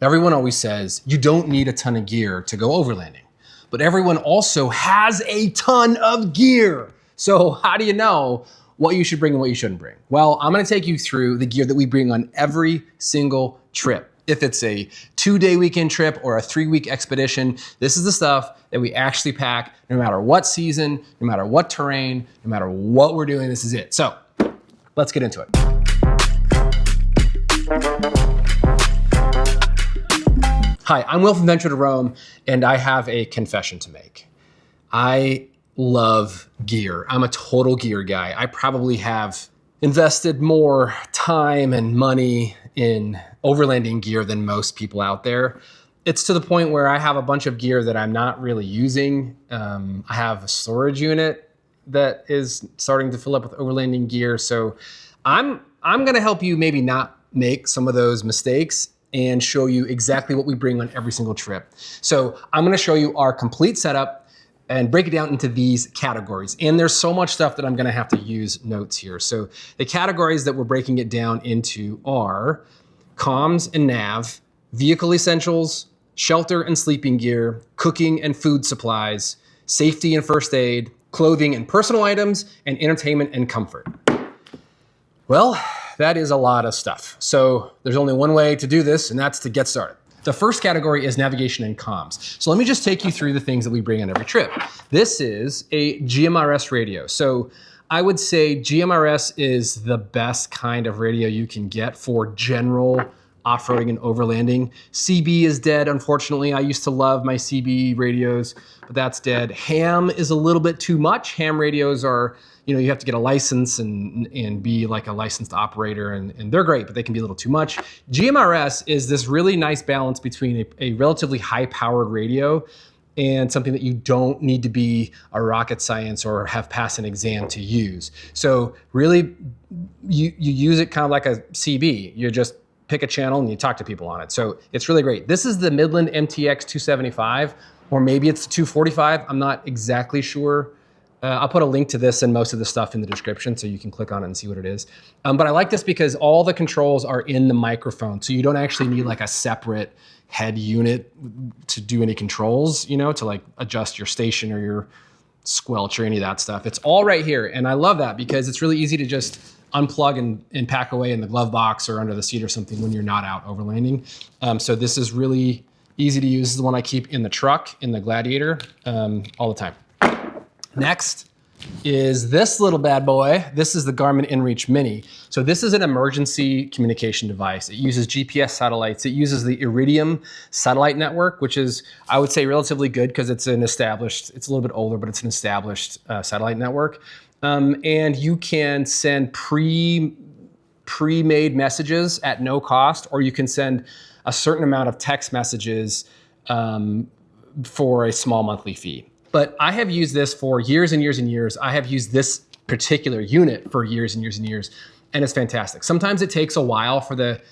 Everyone always says you don't need a ton of gear to go overlanding, but everyone also has a ton of gear. So how do you know what you should bring and what you shouldn't bring? Well, I'm gonna take you through the gear that we bring on every single trip. If it's a 2-day weekend trip or a 3-week expedition, this is the stuff that we actually pack no matter what season, no matter what terrain, no matter what we're doing, this is it. So let's get into it. Hi, I'm Will from Venture to Roam, and I have a confession to make. I love gear. I'm a total gear guy. I probably have invested more time and money in overlanding gear than most people out there. It's to the point where I have a bunch of gear that I'm not really using. I have a storage unit that is starting to fill up with overlanding gear. So I'm gonna help you maybe not make some of those mistakes and show you exactly what we bring on every single trip. So I'm gonna show you our complete setup and break it down into these categories. And there's so much stuff that I'm gonna have to use notes here. So the categories that we're breaking it down into are comms and nav, vehicle essentials, shelter and sleeping gear, cooking and food supplies, safety and first aid, clothing and personal items, and entertainment and comfort. Well, that is a lot of stuff. So there's only one way to do this, and that's to get started. The first category is navigation and comms. So let me just take you through the things that we bring on every trip. This is a GMRS radio. So I would say GMRS is the best kind of radio you can get for general off-roading and overlanding. CB is dead, unfortunately. I used to love my CB radios, but that's dead. Ham is a little bit too much. Ham radios are, you have to get a license and be like a licensed operator, and they're great, but they can be a little too much. GMRS is this really nice balance between a relatively high-powered radio and something that you don't need to be a rocket science or have passed an exam to use. So really, you use it kind of like a CB. You just pick a channel and you talk to people on it. So it's really great. This is the Midland MTX 275, or maybe it's the 245. I'm not exactly sure. I'll put a link to this and most of the stuff in the description so you can click on it and see what it is. But I like this because all the controls are in the microphone. So you don't actually need like a separate head unit to do any controls, to like adjust your station or your squelch or any of that stuff. It's all right here. And I love that because it's really easy to just unplug and pack away in the glove box or under the seat or something when you're not out overlanding. So this is really easy to use. This is the one I keep in the truck, in the Gladiator, all the time. Next is this little bad boy. This is the Garmin InReach Mini. So this is an emergency communication device. It uses GPS satellites. It uses the Iridium satellite network, which is, I would say, relatively good because it's a little bit older, but it's an established satellite network. And you can send pre-made messages at no cost, or you can send a certain amount of text messages for a small monthly fee. But I have used this for years and years and years. I have used this particular unit for years and years and years, and it's fantastic. Sometimes it takes a while for the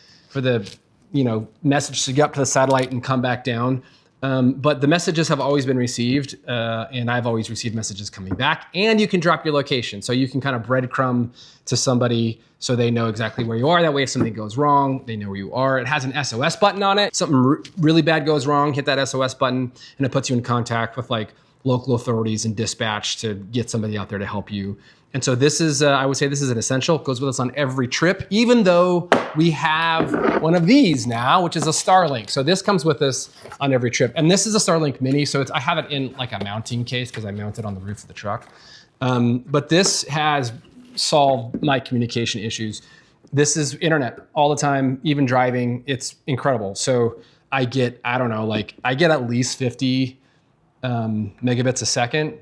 message to get up to the satellite and come back down. But the messages have always been received, and I've always received messages coming back. And you can drop your location, so you can kind of breadcrumb to somebody so they know exactly where you are. That way, if something goes wrong, they know where you are. It has an SOS button on it. Something really bad goes wrong, hit that SOS button, and it puts you in contact with like local authorities and dispatch to get somebody out there to help you. And so this is, I would say this is an essential. It goes with us on every trip, even though we have one of these now, which is a Starlink. So this comes with us on every trip. And this is a Starlink Mini, so I have it in like a mounting case because I mount it on the roof of the truck. But this has solved my communication issues. This is internet all the time, even driving. It's incredible. So I get, I get at least 50 megabits a second,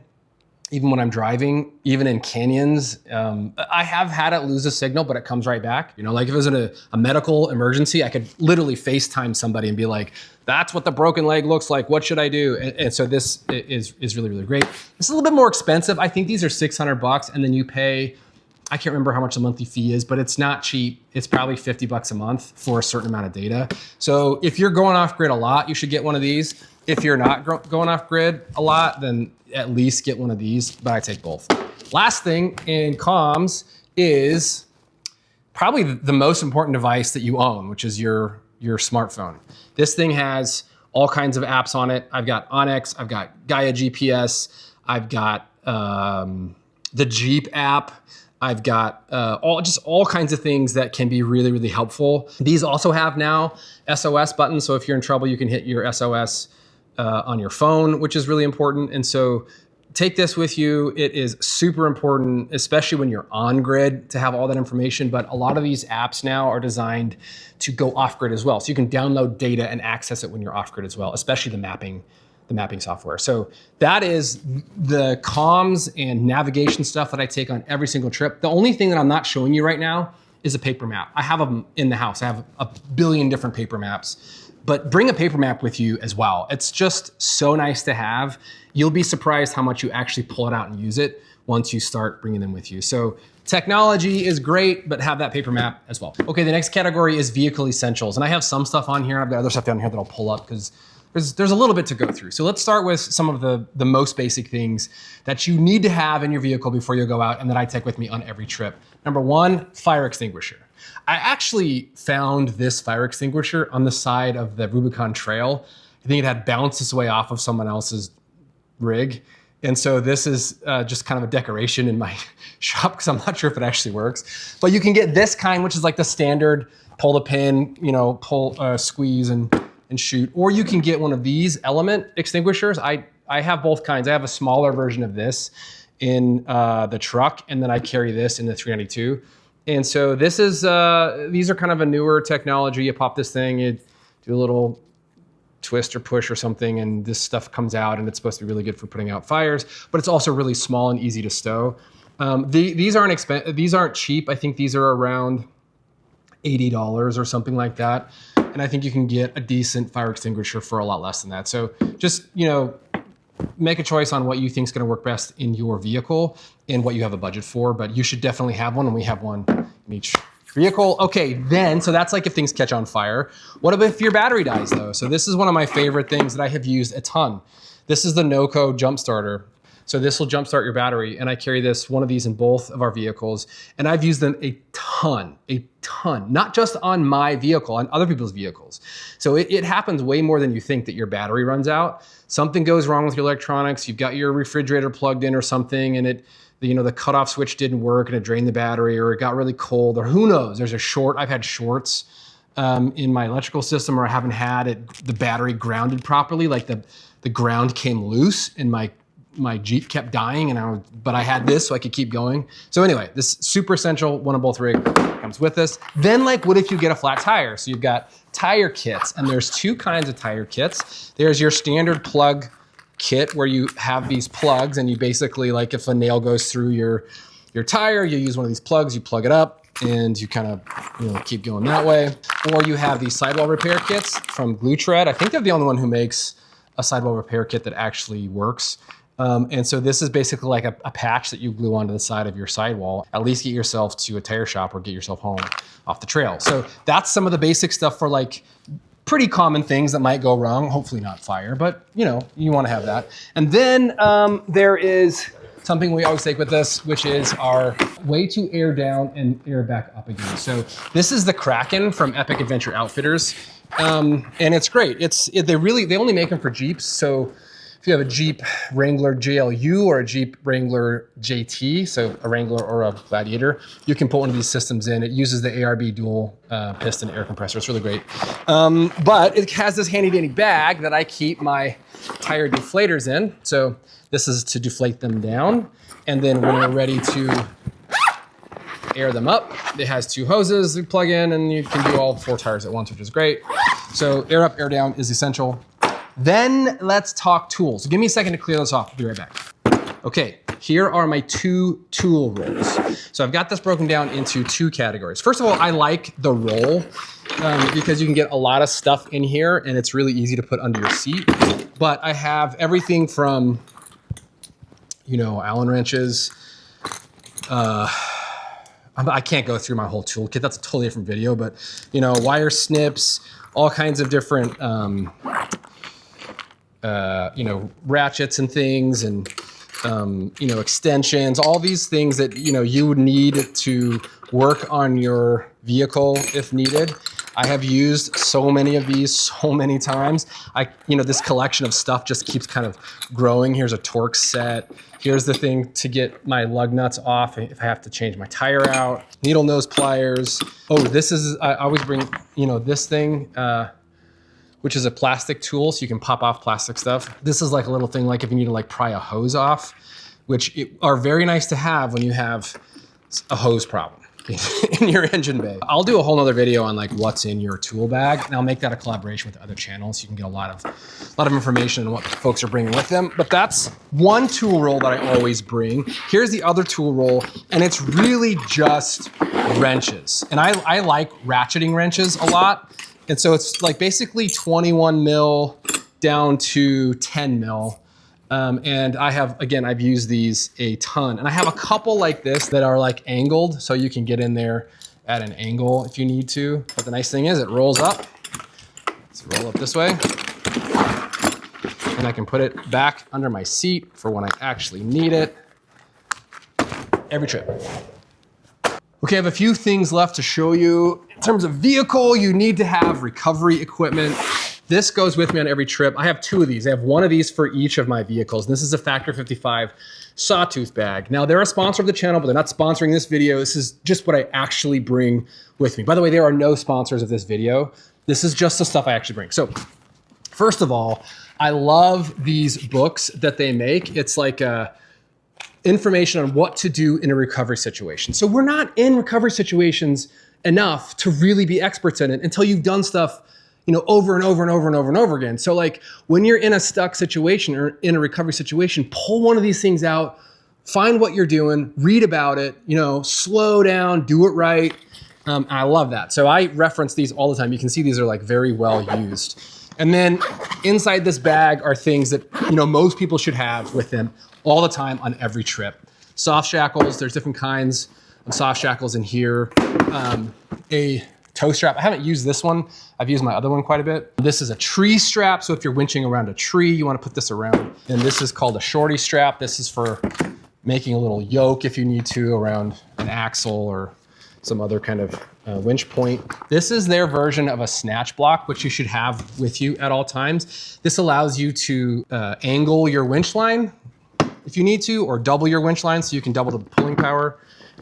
even when I'm driving, even in canyons. I have had it lose a signal, but it comes right back. Like if it was in a medical emergency, I could literally FaceTime somebody and be like, that's what the broken leg looks like. What should I do? And so this is really, really great. It's a little bit more expensive. I think these are $600, and then you pay, I can't remember how much the monthly fee is, but it's not cheap. It's probably $50 a month for a certain amount of data. So if you're going off grid a lot, you should get one of these. If you're not going off grid a lot, then at least get one of these, but I take both. Last thing in comms is probably the most important device that you own, which is your your smartphone. This thing has all kinds of apps on it. I've got Onyx, I've got Gaia GPS, I've got the Jeep app, I've got all kinds of things that can be really, really helpful. These also have now SOS buttons, so if you're in trouble, you can hit your SOS on your phone, which is really important. And so take this with you. It is super important, especially when you're on grid, to have all that information. But a lot of these apps now are designed to go off grid as well. So you can download data and access it when you're off grid as well, especially the mapping software. So that is the comms and navigation stuff that I take on every single trip. The only thing that I'm not showing you right now is a paper map. I have them in the house. I have a billion different paper maps, but bring a paper map with you as well. It's just so nice to have. You'll be surprised how much you actually pull it out and use it once you start bringing them with you. So technology is great, but have that paper map as well. Okay, the next category is vehicle essentials. And I have some stuff on here. I've got other stuff down here that I'll pull up because there's a little bit to go through. So let's start with some of the most basic things that you need to have in your vehicle before you go out and that I take with me on every trip. Number one, fire extinguisher. I actually found this fire extinguisher on the side of the Rubicon Trail. I think it had bounced its way off of someone else's rig. And so this is just kind of a decoration in my shop because I'm not sure if it actually works. But you can get this kind, which is like the standard pull the pin, pull, squeeze and shoot. Or you can get one of these element extinguishers. I have both kinds. I have a smaller version of this in the truck, and then I carry this in the 392. And so this is, these are kind of a newer technology. You pop this thing, you do a little twist or push or something, and this stuff comes out, and it's supposed to be really good for putting out fires, but it's also really small and easy to stow. These aren't cheap. I think these are around $80 or something like that. And I think you can get a decent fire extinguisher for a lot less than that. So just, make a choice on what you think is going to work best in your vehicle and what you have a budget for, but you should definitely have one, and we have one in each vehicle. Okay, then, so that's like if things catch on fire. What about if your battery dies though? So this is one of my favorite things that I have used a ton. This is the Noco Jumpstarter. So this will jumpstart your battery, and I carry one of these in both of our vehicles, and I've used them a ton, not just on my vehicle, on other people's vehicles. So it happens way more than you think that your battery runs out. Something goes wrong with your electronics, you've got your refrigerator plugged in or something, and the cutoff switch didn't work and it drained the battery, or it got really cold, or who knows, there's a short. I've had shorts in my electrical system, or I haven't had the battery grounded properly, like the ground came loose and my Jeep kept dying, but I had this so I could keep going. So anyway, this super essential, one of both rig comes with us. Then what if you get a flat tire? So you've got tire kits, and there's two kinds of tire kits. There's your standard plug kit where you have these plugs, and you basically, like if a nail goes through your tire, you use one of these plugs, you plug it up, and you kind of keep going that way. Or you have these sidewall repair kits from Glue Tread. I think they're the only one who makes a sidewall repair kit that actually works. And so this is basically like a patch that you glue onto the side of your sidewall. At least get yourself to a tire shop or get yourself home off the trail. So that's some of the basic stuff for like pretty common things that might go wrong. Hopefully not fire, but you want to have that. And then there is something we always take with us, which is our way to air down and air back up again. So this is the Kraken from Epic Adventure Outfitters. And it's great. They only make them for Jeeps. So if you have a Jeep Wrangler JLU or a Jeep Wrangler JT, so a Wrangler or a Gladiator, you can put one of these systems in. It uses the ARB dual piston air compressor. It's really great. But it has this handy dandy bag that I keep my tire deflators in. So this is to deflate them down. And then when we're ready to air them up, it has two hoses you plug in, and you can do all 4 tires at once, which is great. So air up, air down is essential. Then let's talk tools. Give me a second to clear this off. I'll be right back. Okay, here are my 2 tool rolls. So I've got this broken down into 2 categories. First of all, I like the roll because you can get a lot of stuff in here, and it's really easy to put under your seat. But I have everything from, Allen wrenches. I can't go through my whole toolkit. That's a totally different video, but wire snips, all kinds of different ratchets and things, and extensions, all these things that you would need to work on your vehicle if needed. I have used so many of these so many times. This collection of stuff just keeps kind of growing. Here's a torque set. Here's the thing to get my lug nuts off if I have to change my tire out. Needle nose pliers. Oh, I always bring, this thing, which is a plastic tool, so you can pop off plastic stuff. This is like a little thing, like if you need to like pry a hose off, which are very nice to have when you have a hose problem in your engine bay. I'll do a whole nother video on like what's in your tool bag, and I'll make that a collaboration with other channels so you can get a lot of information on what folks are bringing with them. But that's one tool roll that I always bring. Here's the other tool roll, and it's really just wrenches. And I like ratcheting wrenches a lot. And so it's like basically 21 mil down to 10 mil. And I've used these a ton. And I have a couple like this that are like angled, so you can get in there at an angle if you need to. But the nice thing is it rolls up. Let's roll up this way. And I can put it back under my seat for when I actually need it. Every trip. Okay, I have a few things left to show you. In terms of vehicle, you need to have recovery equipment. This goes with me on every trip. I have two of these. I have one of these for each of my vehicles. This is a Factor 55 sawtooth bag. Now, they're a sponsor of the channel, but they're not sponsoring this video. This is just what I actually bring with me. By the way, there are no sponsors of this video. This is just the stuff I actually bring. So first of all, I love these books that they make. It's like information on what to do in a recovery situation. So we're not in recovery situations enough to really be experts in it until you've done stuff over and over and over and over and over again. So like when you're in a stuck situation or in a recovery situation, pull one of these things out, find what you're doing, read about it, slow down, do it right. I love that. So I reference these all the time. You can see these are like very well used. And then inside this bag are things that, most people should have with them all the time on every trip. Soft shackles, there's different kinds of soft shackles in here. A tow strap. I haven't used this one. I've used my other one quite a bit. This is a tree strap. So if you're winching around a tree, you want to put this around. And this is called a shorty strap. This is for making a little yoke if you need to around an axle or some other kind of winch point. This is their version of a snatch block, which you should have with you at all times. This allows you to angle your winch line if you need to, or double your winch line so you can double the pulling power.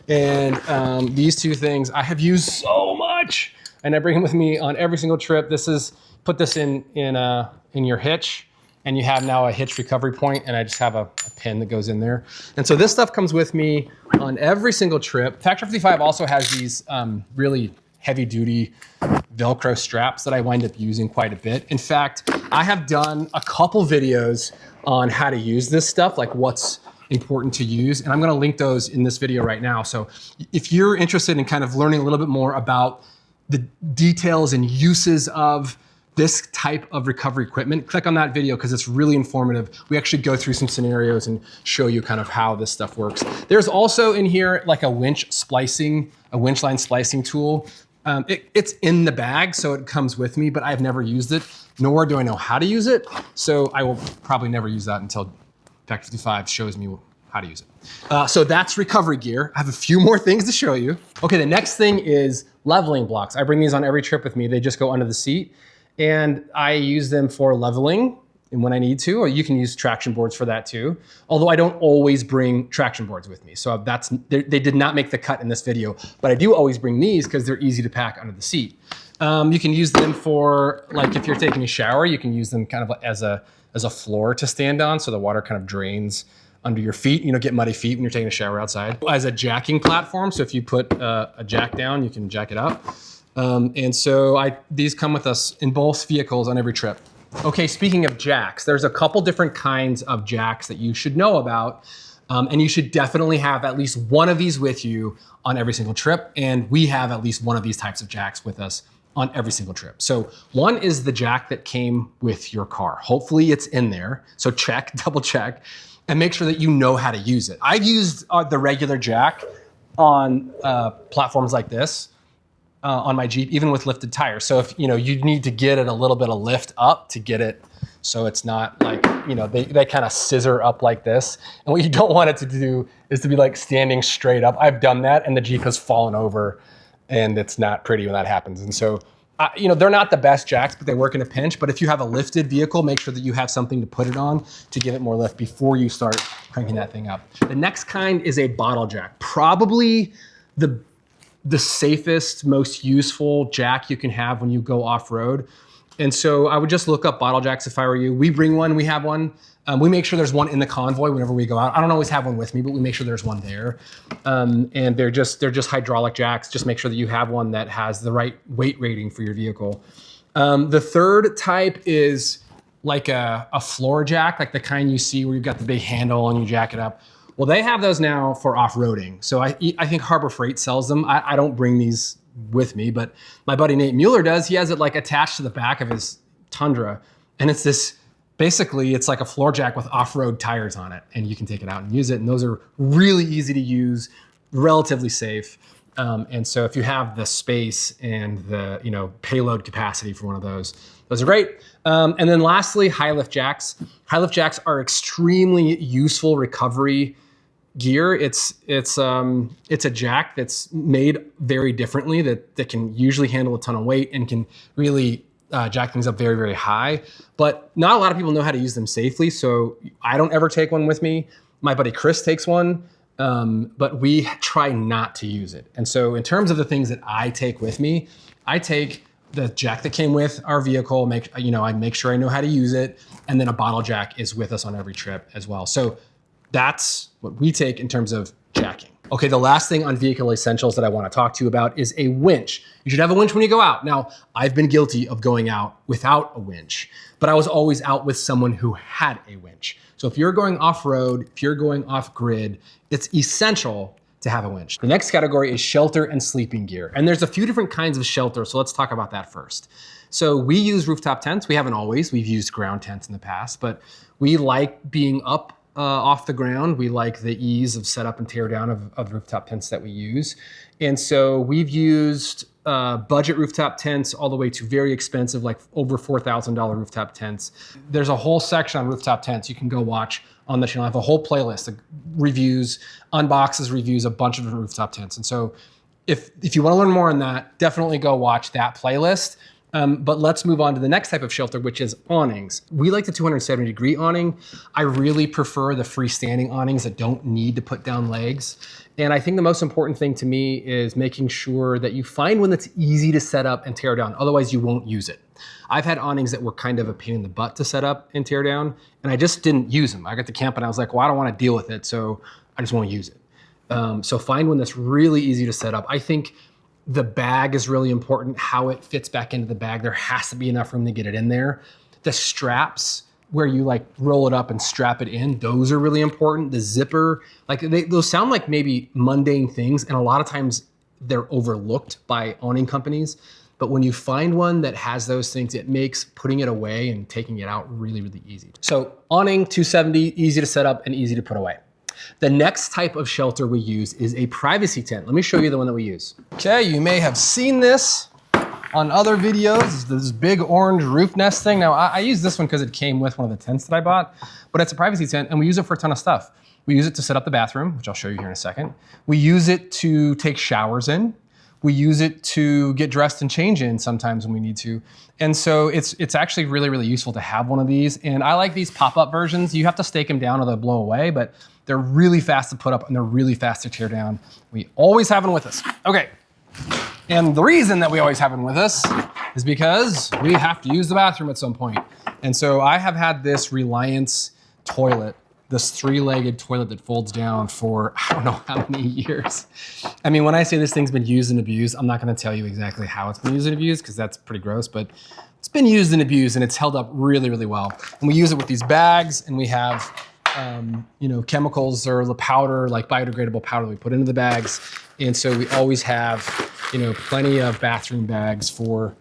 And these two things I have used so much, and I bring them with me on every single trip. Put this in your hitch, and you have now a hitch recovery point, and I just have a pin that goes in there. And so this stuff comes with me on every single trip. Factor 55 also has these really heavy duty Velcro straps that I wind up using quite a bit. In fact, I have done a couple videos on how to use this stuff, like what's important to use. And I'm gonna link those in this video right now. So if you're interested in kind of learning a little bit more about the details and uses of this type of recovery equipment, click on that video because it's really informative. We actually go through some scenarios and show you kind of how this stuff works. There's also in here like a winch line splicing tool. It's in the bag, so it comes with me, but I've never used it, nor do I know how to use it. So I will probably never use that until Factor 55 shows me how to use it. So that's recovery gear. I have a few more things to show you. Okay, the next thing is leveling blocks. I bring these on every trip with me. They just go under the seat, and I use them for leveling and when I need to, or you can use traction boards for that too. Although I don't always bring traction boards with me. So they did not make the cut in this video, but I do always bring these because they're easy to pack under the seat. You can use them for, like if you're taking a shower, you can use them kind of as a floor to stand on, so the water kind of drains under your feet. Get muddy feet when you're taking a shower outside. As a jacking platform, so if you put a jack down, you can jack it up. And so these come with us in both vehicles on every trip. Okay, speaking of jacks, there's a couple different kinds of jacks that you should know about. And you should definitely have at least one of these with you on every single trip. And we have at least one of these types of jacks with us on every single trip. So one is the jack that came with your car. Hopefully it's in there. So check, double check, and make sure that you know how to use it. I've used the regular jack on platforms like this. On my Jeep, even with lifted tires. So if you need to get it a little bit of lift up to get it so it's not like, they kind of scissor up like this. And what you don't want it to do is to be like standing straight up. I've done that and the Jeep has fallen over and it's not pretty when that happens. And so you know, they're not the best jacks, but they work in a pinch. But if you have a lifted vehicle, make sure that you have something to put it on to give it more lift before you start cranking that thing up. The next kind is a bottle jack. Probably the safest, most useful jack you can have when you go off-road. And so I would just look up bottle jacks if I were you. We bring one, we have one. We make sure there's one in the convoy whenever we go out. I don't always have one with me, but we make sure there's one there. And they're just hydraulic jacks. Just make sure that you have one that has the right weight rating for your vehicle. The third type is like a floor jack, like the kind you see where you've got the big handle and you jack it up. Well, they have those now for off-roading. So I think Harbor Freight sells them. I don't bring these with me, but my buddy Nate Mueller does. He has it like attached to the back of his Tundra. And it's this, basically it's like a floor jack with off-road tires on it, and you can take it out and use it. And those are really easy to use, relatively safe. And so if you have the space and the, you know, payload capacity for one of those are great. And then lastly, high lift jacks. High lift jacks are extremely useful recovery gear. It's a jack that's made very differently that can usually handle a ton of weight and can really jack things up very, very high. But not a lot of people know how to use them safely. So I don't ever take one with me. My buddy Chris takes one, but we try not to use it. And so in terms of the things that I take with me, I take the jack that came with our vehicle, I make sure I know how to use it. And then a bottle jack is with us on every trip as well. So that's what we take in terms of jacking. Okay, the last thing on vehicle essentials that I want to talk to you about is a winch. You should have a winch when you go out. Now, I've been guilty of going out without a winch, but I was always out with someone who had a winch. So if you're going off-road, if you're going off-grid, it's essential to have a winch. The next category is shelter and sleeping gear. And there's a few different kinds of shelter, so let's talk about that first. So we use rooftop tents. We haven't always. We've used ground tents in the past, but we like being up off the ground. We like the ease of setup and tear down of rooftop tents that we use. And so we've used budget rooftop tents all the way to very expensive, like over $4,000 rooftop tents. There's a whole section on rooftop tents you can go watch on the channel. I have a whole playlist of reviews, unboxes, reviews, a bunch of different rooftop tents. And so if you want to learn more on that, definitely go watch that playlist. But let's move on to the next type of shelter, which is awnings. We like the 270-degree awning. I really prefer the freestanding awnings that don't need to put down legs. And I think the most important thing to me is making sure that you find one that's easy to set up and tear down. Otherwise, you won't use it. I've had awnings that were kind of a pain in the butt to set up and tear down, and I just didn't use them. I got to camp and I was like, well, I don't want to deal with it, so I just won't use it. So find one that's really easy to set up. I think the bag is really important, how it fits back into the bag. There has to be enough room to get it in there. The straps, where you like roll it up and strap it in, those are really important. The zipper, like those sound like maybe mundane things, and a lot of times they're overlooked by awning companies. But when you find one that has those things, it makes putting it away and taking it out really, really easy. So awning, 270, easy to set up and easy to put away. The next type of shelter we use is a privacy tent. Let me show you the one that we use. Okay, you may have seen this on other videos, this big orange roof nest thing. Now, I use this one because it came with one of the tents that I bought, but it's a privacy tent and we use it for a ton of stuff. We use it to set up the bathroom, which I'll show you here in a second. We use it to take showers in. We use it to get dressed and change in sometimes when we need to. And so it's actually really, really useful to have one of these. And I like these pop-up versions. You have to stake them down or they'll blow away, but they're really fast to put up and they're really fast to tear down. We always have them with us. Okay. And the reason that we always have them with us is because we have to use the bathroom at some point. And so I have had this Reliance toilet, this 3-legged toilet that folds down for I don't know how many years. I mean, when I say this thing's been used and abused, I'm not gonna tell you exactly how it's been used and abused because that's pretty gross, but it's been used and abused and it's held up really, really well. And we use it with these bags and we have chemicals or the powder, like biodegradable powder we put into the bags. And so we always have, plenty of bathroom bags for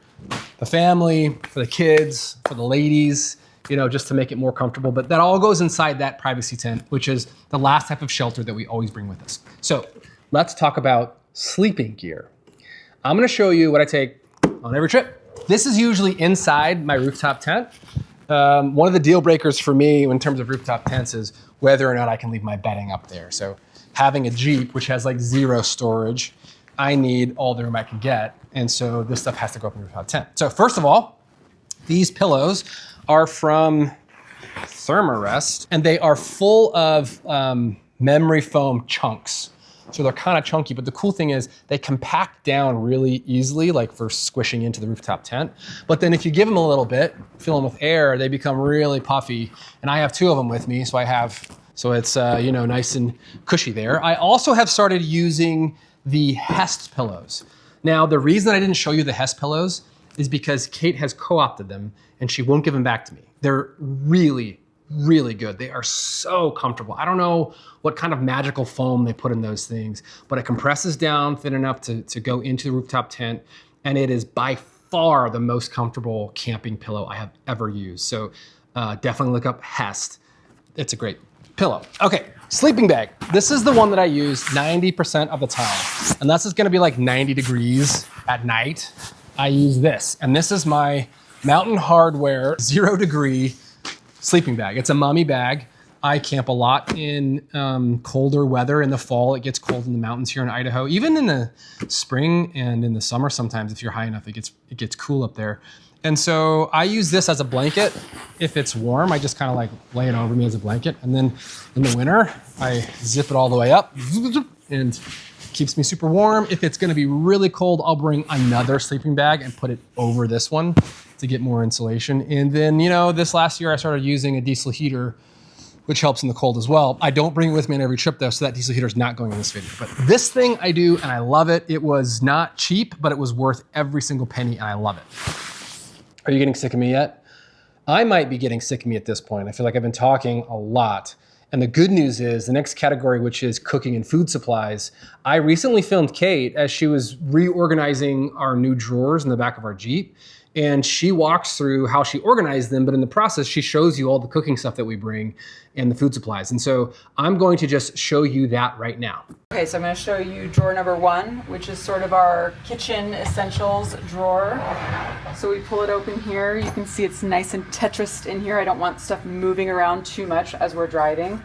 the family, for the kids, for the ladies, just to make it more comfortable. But that all goes inside that privacy tent, which is the last type of shelter that we always bring with us. So let's talk about sleeping gear. I'm gonna show you what I take on every trip. This is usually inside my rooftop tent. One of the deal breakers for me in terms of rooftop tents is whether or not I can leave my bedding up there. So having a Jeep, which has like zero storage, I need all the room I can get. And so this stuff has to go up in the rooftop tent. So first of all, these pillows are from Thermarest, and they are full of memory foam chunks. So they're kind of chunky, but the cool thing is they compact down really easily, like for squishing into the rooftop tent. But then if you give them a little bit, fill them with air, they become really puffy. And I have 2 of them with me, so it's you know, nice and cushy there. I also have started using the Hest pillows. Now, the reason I didn't show you the Hest pillows is because Kate has co-opted them and she won't give them back to me. They're really, really good. They are so comfortable. I don't know what kind of magical foam they put in those things, but it compresses down thin enough to go into the rooftop tent, and it is by far the most comfortable camping pillow I have ever used. So definitely look up Hest. It's a great pillow. Okay, sleeping bag. This is the one that I use 90% of the time, unless it's gonna be like 90 degrees at night. I use this, and this is my Mountain Hardwear 0 degree sleeping bag. It's a mummy bag. I camp a lot in colder weather. In the fall, it gets cold in the mountains here in Idaho. Even in the spring and in the summer, sometimes if you're high enough, it gets cool up there. And so I use this as a blanket. If it's warm, I just kind of like lay it over me as a blanket. And then in the winter, I zip it all the way up and keeps me super warm. If it's gonna be really cold, I'll bring another sleeping bag and put it over this one to get more insulation. And then, you know, this last year I started using a diesel heater, which helps in the cold as well. I don't bring it with me on every trip though, so that diesel heater is not going in this video. But this thing I do, and I love it. It was not cheap, but it was worth every single penny, and I love it. Are you getting sick of me yet? I might be getting sick of me at this point. I feel like I've been talking a lot. And the good news is the next category, which is cooking and food supplies, I recently filmed Kate as she was reorganizing our new drawers in the back of our Jeep. And she walks through how she organized them, but in the process, she shows you all the cooking stuff that we bring and the food supplies. And so I'm going to just show you that right now. Okay, so I'm going to show you drawer number 1, which is sort of our kitchen essentials drawer. So we pull it open here. You can see it's nice and Tetrised in here. I don't want stuff moving around too much as we're driving.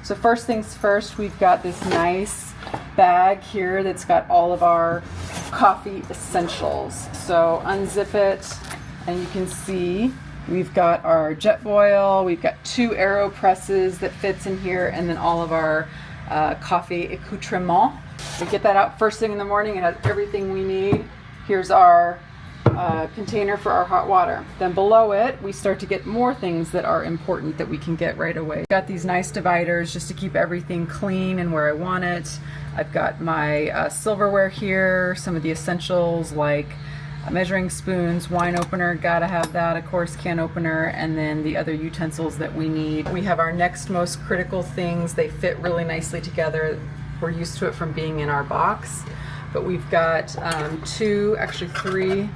So first things first, we've got this nice bag here that's got all of our coffee essentials. So unzip it and you can see we've got our Jetboil, we've got 2 Aeropresses that fits in here, and then all of our coffee accoutrement. We get that out first thing in the morning. It has everything we need. Here's our container for our hot water. Then below it, we start to get more things that are important that we can get right away. Got these nice dividers just to keep everything clean and where I want it. I've got my silverware here, some of the essentials like measuring spoons, wine opener, gotta have that, of course, can opener, and then the other utensils that we need. We have our next most critical things. They fit really nicely together. We're used to it from being in our box, but we've got 2, actually 3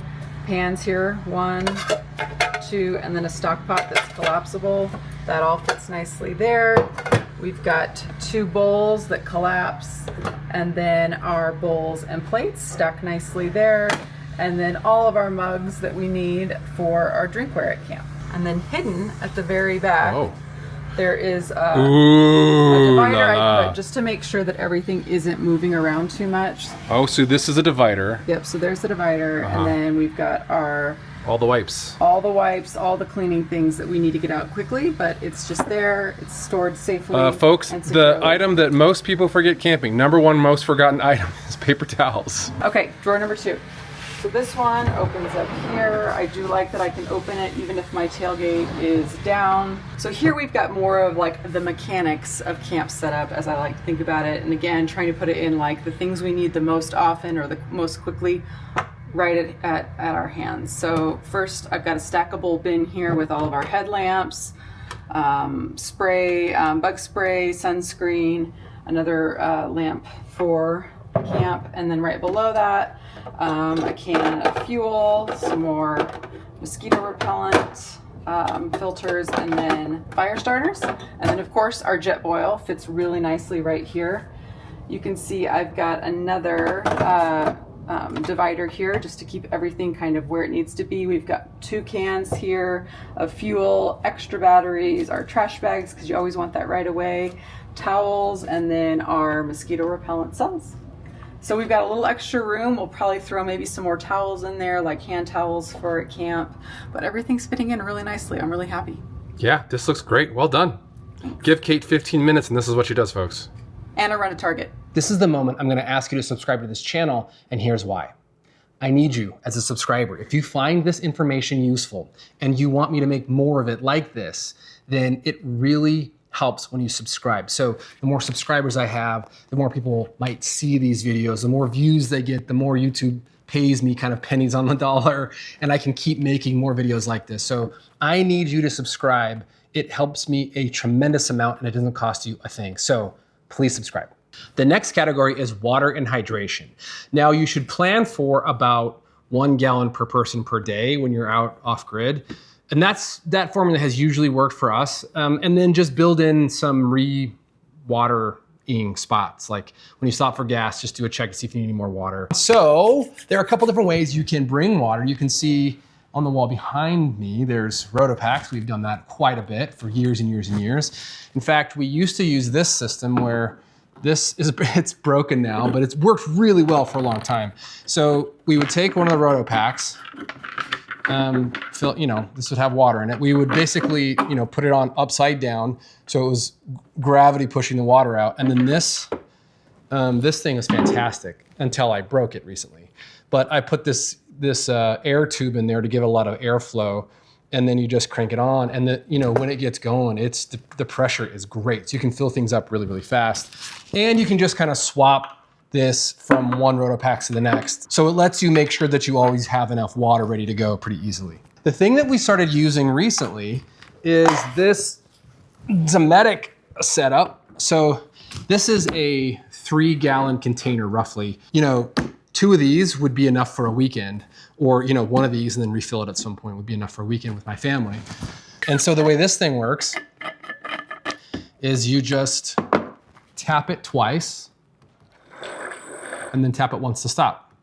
pans here, 1, 2, and then a stock pot that's collapsible. That all fits nicely there. We've got 2 bowls that collapse, and then our bowls and plates stack nicely there, and then all of our mugs that we need for our drinkware at camp. And then hidden at the very back, there is a divider I put just to make sure that everything isn't moving around too much. Oh, so this is a divider. Yep, so there's the divider, and then we've got our all the wipes, all the cleaning things that we need to get out quickly, but it's just there. It's stored safely. Folks, the item that most people forget camping, number 1 most forgotten item, is paper towels. Okay, drawer number 2. So this one opens up here. I do like that I can open it even if my tailgate is down. So here we've got more of like the mechanics of camp setup as I like to think about it. And again, trying to put it in like the things we need the most often or the most quickly right at our hands. So first I've got a stackable bin here with all of our headlamps, spray, bug spray, sunscreen, another lamp for camp, and then right below that a can of fuel, some more mosquito repellent, filters, and then fire starters. And then of course our Jetboil fits really nicely right here. You can see I've got another divider here just to keep everything kind of where it needs to be. We've got 2 cans here of fuel, extra batteries, our trash bags because you always want that right away, towels, and then our mosquito repellent cells. So we've got a little extra room. We'll probably throw maybe some more towels in there, like hand towels for at camp. But everything's fitting in really nicely. I'm really happy. Yeah, this looks great. Well done. Give Kate 15 minutes and this is what she does, folks. And I run a Target. This is the moment I'm going to ask you to subscribe to this channel, and here's why. I need you as a subscriber. If you find this information useful and you want me to make more of it like this, then it really helps when you subscribe. So the more subscribers I have, the more people might see these videos, the more views they get, the more YouTube pays me kind of pennies on the dollar, and I can keep making more videos like this. So I need you to subscribe. It helps me a tremendous amount and it doesn't cost you a thing. So please subscribe. The next category is water and hydration. Now you should plan for about 1 gallon per person per day when you're out off grid. And that formula has usually worked for us. And then just build in some re-watering spots. Like when you stop for gas, just do a check to see if you need any more water. So there are a couple different ways you can bring water. You can see on the wall behind me, there's Rotopax. We've done that quite a bit for years and years and years. In fact, we used to use this system where it's broken now, but it's worked really well for a long time. So we would take one of the Rotopax, this would have water in it. We would basically, put it on upside down. So it was gravity pushing the water out. And then this thing is fantastic until I broke it recently. But I put this air tube in there to give it a lot of airflow. And then you just crank it on. And when it gets going, the pressure is great. So you can fill things up really, really fast. And you can just kind of swap this from one Rotopax to the next. So it lets you make sure that you always have enough water ready to go pretty easily. The thing that we started using recently is this Dometic setup. So this is a 3-gallon container roughly. 2 of these would be enough for a weekend, or 1 of these and then refill it at some point would be enough for a weekend with my family. And so the way this thing works is you just tap it twice and then tap it once to stop.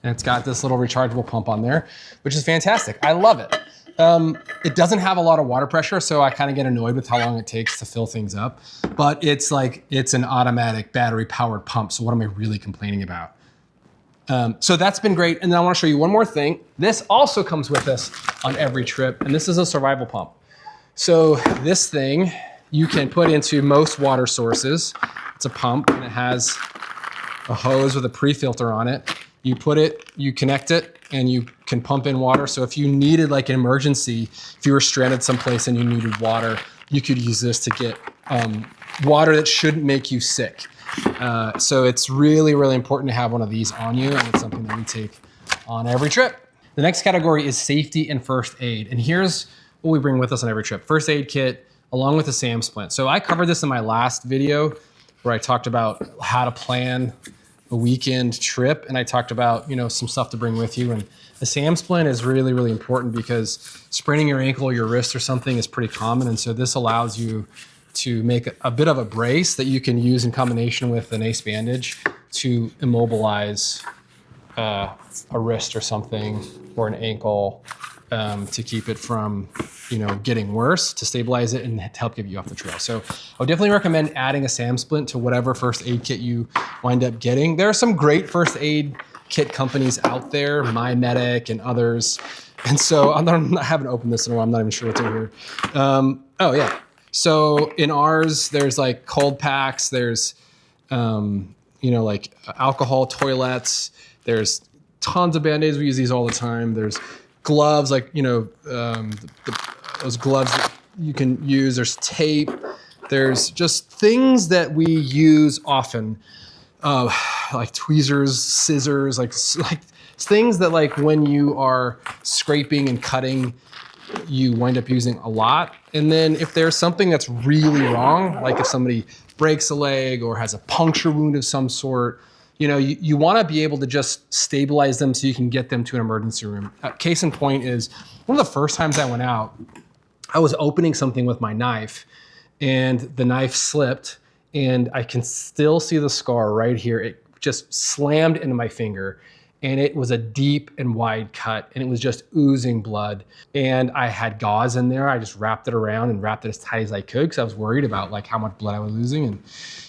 And it's got this little rechargeable pump on there, which is fantastic. I love it. It doesn't have a lot of water pressure, so I kind of get annoyed with how long it takes to fill things up. But it's an automatic battery powered pump. So what am I really complaining about? So that's been great. And then I want to show you one more thing. This also comes with us on every trip, and this is a survival pump. So this thing you can put into most water sources. It's a pump and it has a hose with a pre-filter on it. You put it, you connect it, and you can pump in water. So if you needed like an emergency, if you were stranded someplace and you needed water, you could use this to get water that shouldn't make you sick. So it's really, really important to have one of these on you, and it's something that we take on every trip. The next category is safety and first aid. And here's what we bring with us on every trip. First aid kit, along with the SAM splint. So I covered this in my last video where I talked about how to plan a weekend trip, and I talked about some stuff to bring with you. And the SAM splint is really, really important because spraining your ankle or your wrist or something is pretty common, and so this allows you to make a bit of a brace that you can use in combination with an ace bandage to immobilize a wrist or something, or an ankle, to keep it from getting worse, to stabilize it and to help get you off the trail. So I would definitely recommend adding a SAM splint to whatever first aid kit you wind up getting. There are some great first aid kit companies out there, MyMedic and others. And so I haven't opened this in a while. I'm not even sure what's in here. Oh yeah. So in ours, there's like cold packs, there's, like alcohol toilets, there's tons of Band-Aids. We use these all the time. There's gloves, like, those gloves that you can use. There's tape. There's just things that we use often, like tweezers, scissors, like things that like when you are scraping and cutting, you wind up using a lot. And then if there's something that's really wrong, like if somebody breaks a leg or has a puncture wound of some sort, you want to be able to just stabilize them so you can get them to an emergency room. Case in point is one of the first times I went out, I was opening something with my knife and the knife slipped, and I can still see the scar right here. It just slammed into my finger. and it was a deep and wide cut, and it was just oozing blood. And I had gauze in there. I just wrapped it around and wrapped it as tight as I could because I was worried about like how much blood I was losing. And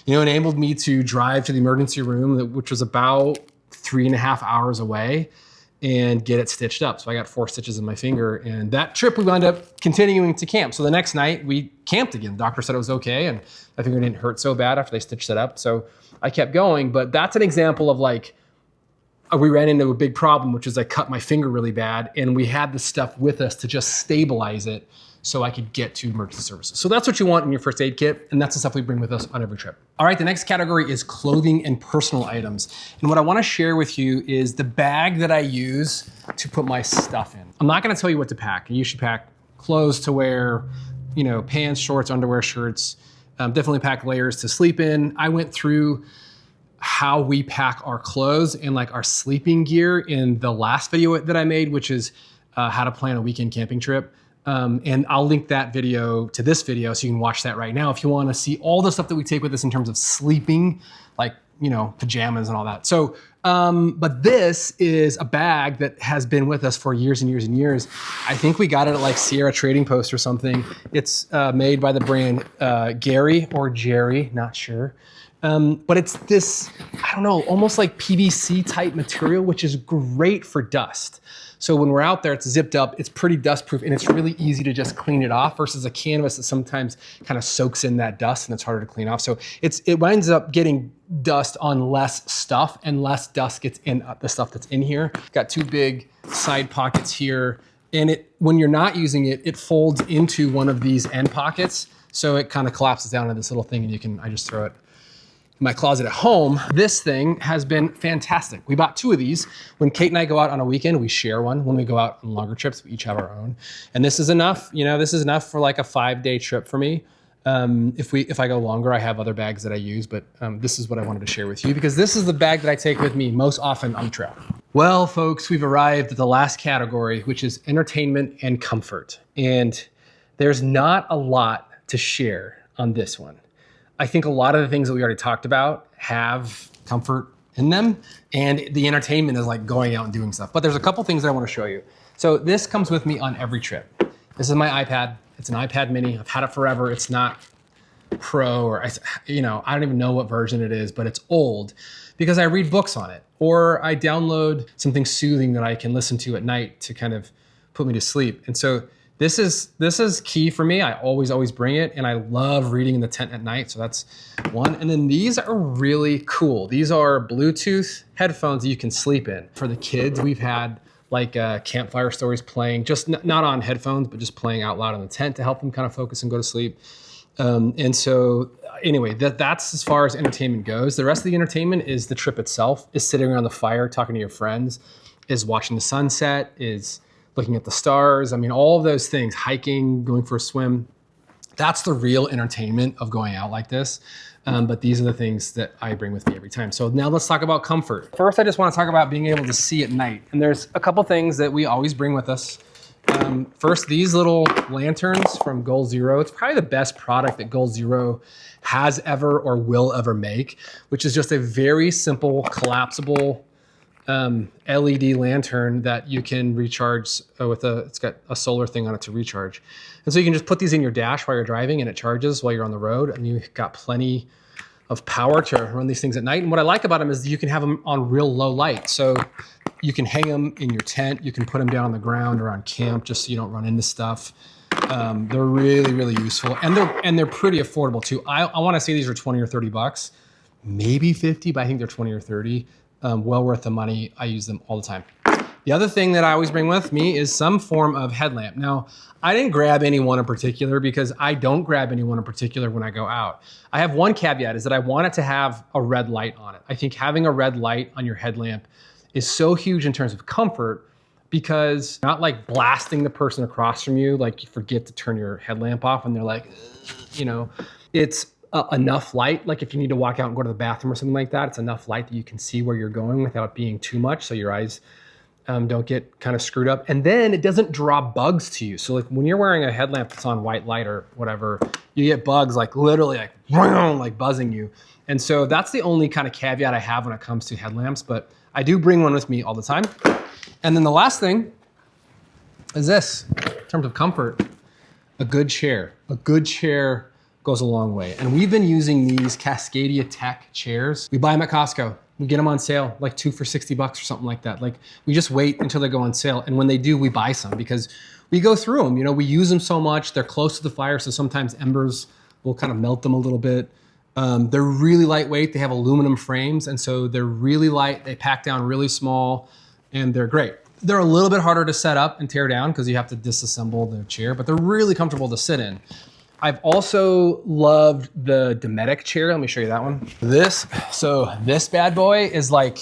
enabled me to drive to the emergency room, which was about 3.5 hours away, and get it stitched up. So I got 4 stitches in my finger, and that trip we wound up continuing to camp. So the next night we camped again. The doctor said it was okay, and my finger didn't hurt so bad after they stitched it up. So I kept going, but that's an example of like, we ran into a big problem, which is I cut my finger really bad, and we had this stuff with us to just stabilize it so I could get to emergency services. So that's what you want in your first aid kit, and that's the stuff we bring with us on every trip. All right, the next category is clothing and personal items. And what I wanna share with you is the bag that I use to put my stuff in. I'm not gonna tell you what to pack. You should pack clothes to wear, pants, shorts, underwear, shirts. Definitely pack layers to sleep in. I went through how we pack our clothes and like our sleeping gear in the last video that I made, which is how to plan a weekend camping trip. And I'll link that video to this video so you can watch that right now if you want to see all the stuff that we take with us in terms of sleeping, like, pajamas and all that. So, but this is a bag that has been with us for years and years and years. I think we got it at like Sierra Trading Post or something. It's made by the brand Gary or Jerry, not sure. But it's this, I don't know, almost like PVC type material, which is great for dust. So when we're out there, it's zipped up, it's pretty dust proof, and it's really easy to just clean it off versus a canvas that sometimes kind of soaks in that dust and it's harder to clean off. So it winds up getting dust on less stuff, and less dust gets in the stuff that's in here. Got 2 big side pockets here, and when you're not using it, it folds into one of these end pockets. So it kind of collapses down into this little thing, and I just throw it in my closet at home. This thing has been fantastic. We bought 2 of these. When Kate and I go out on a weekend, we share one. When we go out on longer trips, we each have our own. And this is enough, this is enough for like a 5-day trip for me. If I go longer, I have other bags that I use, but this is what I wanted to share with you because this is the bag that I take with me most often on the trail. Well, folks, we've arrived at the last category, which is entertainment and comfort. And there's not a lot to share on this one. I think a lot of the things that we already talked about have comfort in them, and the entertainment is like going out and doing stuff. But there's a couple things that I want to show you. So this comes with me on every trip. This is my iPad. It's an iPad mini. I've had it forever. It's not Pro or, I don't even know what version it is, but it's old because I read books on it, or I download something soothing that I can listen to at night to kind of put me to sleep. And so this is key for me. I always bring it, and I love reading in the tent at night. So that's one. And then these are really cool. These are Bluetooth headphones that you can sleep in. For the kids, we've had like campfire stories playing, just not on headphones, but just playing out loud in the tent to help them kind of focus and go to sleep. And so anyway, that's as far as entertainment goes. The rest of the entertainment is the trip itself, is sitting around the fire, talking to your friends, is watching the sunset, is looking at the stars. I mean, all of those things, hiking, going for a swim, that's the real entertainment of going out like this. But these are the things that I bring with me every time. So now let's talk about comfort. First, I just want to talk about being able to see at night. And there's a couple things that we always bring with us. First, these little lanterns from Goal Zero. It's probably the best product that Goal Zero has ever or will ever make, which is just a very simple collapsible LED lantern that you can recharge it's got a solar thing on it to recharge. And so you can just put these in your dash while you're driving, and it charges while you're on the road, and you've got plenty of power to run these things at night. And what I like about them is you can have them on real low light. So you can hang them in your tent, you can put them down on the ground or on camp just so you don't run into stuff. They're really, really useful, and they're pretty affordable too. I want to say these are 20 or 30 bucks, maybe 50, but I think they're 20 or 30. Well worth the money. I use them all the time. The other thing that I always bring with me is some form of headlamp. Now, I didn't grab any one in particular because I don't grab any one in particular when I go out. I have one caveat, is that I want it to have a red light on it. I think having a red light on your headlamp is so huge in terms of comfort, because not like blasting the person across from you, like you forget to turn your headlamp off and they're like, it's enough light. Like if you need to walk out and go to the bathroom or something like that, it's enough light that you can see where you're going without being too much, so your eyes don't get kind of screwed up. And then it doesn't draw bugs to you. So like when you're wearing a headlamp that's on white light or whatever, you get bugs like literally like buzzing you. And so that's the only kind of caveat I have when it comes to headlamps, but I do bring one with me all the time. And then the last thing is this, in terms of comfort, a good chair. A good chair goes a long way. And we've been using these Cascadia Tech chairs. We buy them at Costco. We get them on sale, like 2 for $60 or something like that. Like we just wait until they go on sale. And when they do, we buy some because we go through them. You know, we use them so much. They're close to the fire. So sometimes embers will kind of melt them a little bit. They're really lightweight. They have aluminum frames. And so they're really light. They pack down really small and they're great. They're a little bit harder to set up and tear down because you have to disassemble the chair, but they're really comfortable to sit in. I've also loved the Dometic chair. Let me show you that one. This bad boy is like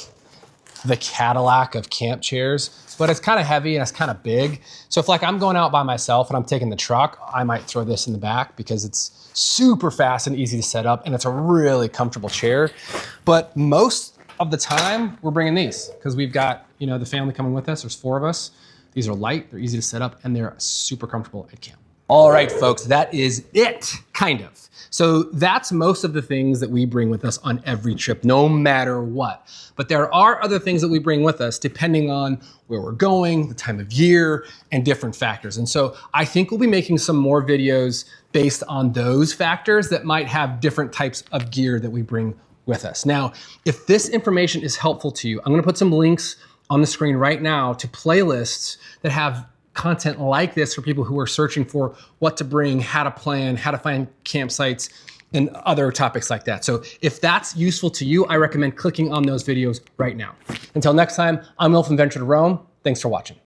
the Cadillac of camp chairs, but it's kind of heavy and it's kind of big. So if like I'm going out by myself and I'm taking the truck, I might throw this in the back because it's super fast and easy to set up and it's a really comfortable chair. But most of the time we're bringing these because we've got, you know, the family coming with us. There's 4 of us. These are light, they're easy to set up, and they're super comfortable at camp. All right, folks, that is it, kind of. So that's most of the things that we bring with us on every trip, no matter what. But there are other things that we bring with us depending on where we're going, the time of year, and different factors. And so I think we'll be making some more videos based on those factors that might have different types of gear that we bring with us. Now, if this information is helpful to you, I'm gonna put some links on the screen right now to playlists that have content like this for people who are searching for what to bring, how to plan, how to find campsites, and other topics like that. So if that's useful to you, I recommend clicking on those videos right now. Until next time, I'm Will from Venture to Roam. Thanks for watching.